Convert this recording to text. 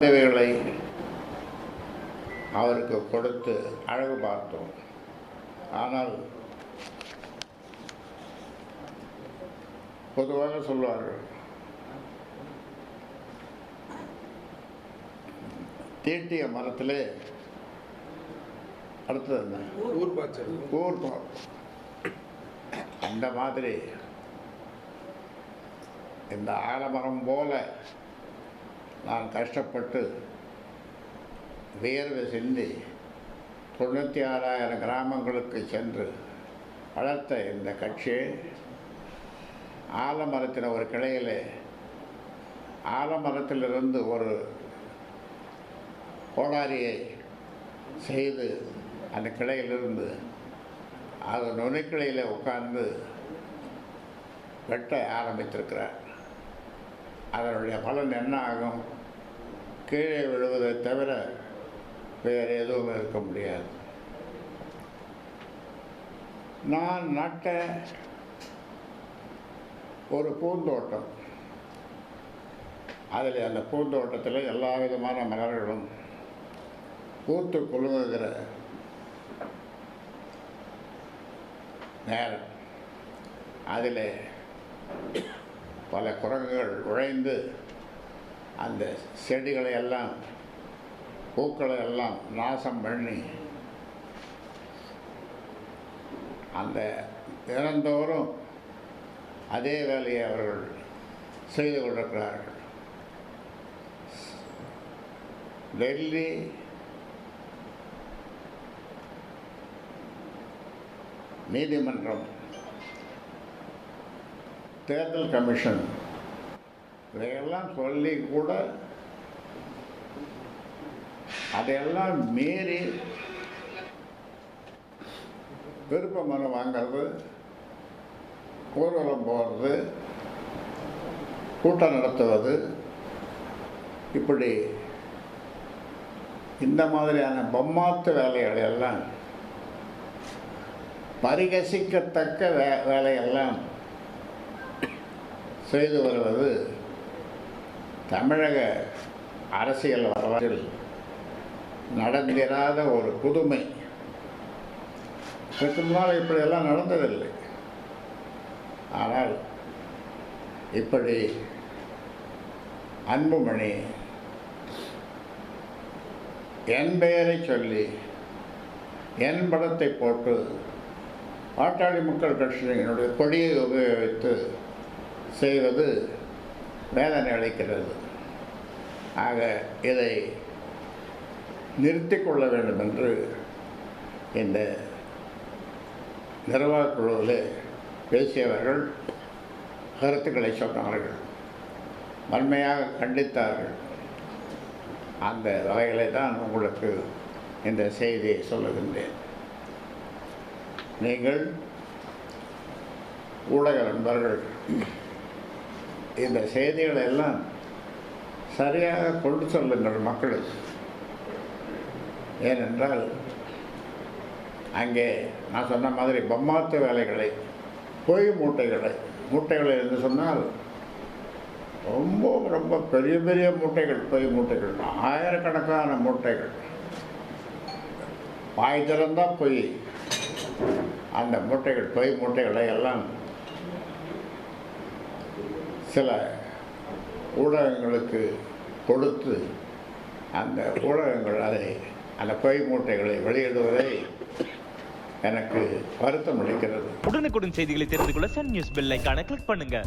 தேவைகளை அவருக்கு கொடுத்து அழகு பார்த்தோம். ஆனால் பொதுவாக சொல்வார்கள், தீட்டிய மரத்திலே அடுத்தது என்ன? ஊர்பா. அந்த மாதிரி இந்த ஆலமரம் போல நான் கஷ்டப்பட்டு வியர்வை சிந்தி 96,000 கிராமங்களுக்கு சென்று வளர்த்த இந்த கட்சி ஆலமரத்தின் ஒரு கிளையில் ஆலமரத்திலிருந்து ஒரு கோடாரியை செய்து அந்த கிளையிலிருந்து அது நுனிக்கிளையில் உட்கார்ந்து வெட்ட ஆரம்பித்திருக்கிறார். அதனுடைய பலன் என்ன ஆகும்? கீழே விழுவதை தவிர வேறு எதுவும் இருக்க முடியாது. நான் நட்ட ஒரு பூந்தோட்டம், அதில் அந்த பூந்தோட்டத்தில் எல்லா விதமான மலர்களும் பூத்து குலுங்குகிற நேரம், அதில் பல குரங்குகள் நுழைந்து அந்த செடிகளை எல்லாம் பூக்களை எல்லாம் நாசம் பண்ணி அந்த தினந்தோறும் அதே வேலையை அவர்கள் செய்து கொண்டிருக்கிறார்கள். டெல்லி நீதிமன்றம், தேர்தல் கமிஷன் இதையெல்லாம் சொல்லி கூட அதையெல்லாம் மீறி விருப்ப மனு வாங்கிறது, ஊர்வலம் போகிறது, கூட்டம் நடத்துவது, இப்படி இந்த மாதிரியான பொம்மாத்து வேலைகளை எல்லாம் பரிகசிக்கத்தக்க வேலையெல்லாம் செய்து வருவது தமிழக அரசியல் வரலாற்றில் நடந்திராத ஒரு புதுமை. இதற்கு முன்னால் இப்படியெல்லாம் நடந்ததில்லை. ஆனால் இப்படி அன்புமணி என் பெயரை சொல்லி என் படத்தை போட்டு பாட்டாளி மக்கள் கட்சியினுடைய கொடியை உபயோகித்து செய்வது வேதனை அளிக்கிறது. ஆக இதை நிறுத்தி கொள்ள வேண்டும் என்று இந்த நிர்வாகக் குழுவில் பேசியவர்கள் கருத்துக்களை சொன்னார்கள், வன்மையாக கண்டித்தார்கள். அந்த வகைகளை தான் உங்களுக்கு இந்த செய்தியை சொல்லுகின்றேன். நீங்கள் ஊடக நண்பர்கள் இந்த செய்திகளை எல்லாம் சரியாக கொண்டு செல்லுங்கள் மக்களுக்கு. ஏனென்றால் அங்கே நான் சொன்ன மாதிரி பொம்மாத்து வேலைகளை, பொய் மூட்டைகளை என்று சொன்னால் ரொம்ப ரொம்ப பெரிய பெரிய மூட்டைகள், பொய் மூட்டைகள், ஆயிரக்கணக்கான மூட்டைகள், வாய் திறந்தால் பொய். அந்த மூட்டைகள், பொய் மூட்டைகளை எல்லாம் சில ஊடகங்களுக்கு கொடுத்து அந்த ஊடகங்கள் அந்த பொய் மூட்டைகளை வெளியிடுவதை எனக்கு வருத்தம் அளிக்கிறது. உடனுக்குடன் செய்திகளை தெரிந்து கொள்ள சன் நியூஸ் பெல் ஐகானை கிளிக் பண்ணுங்க.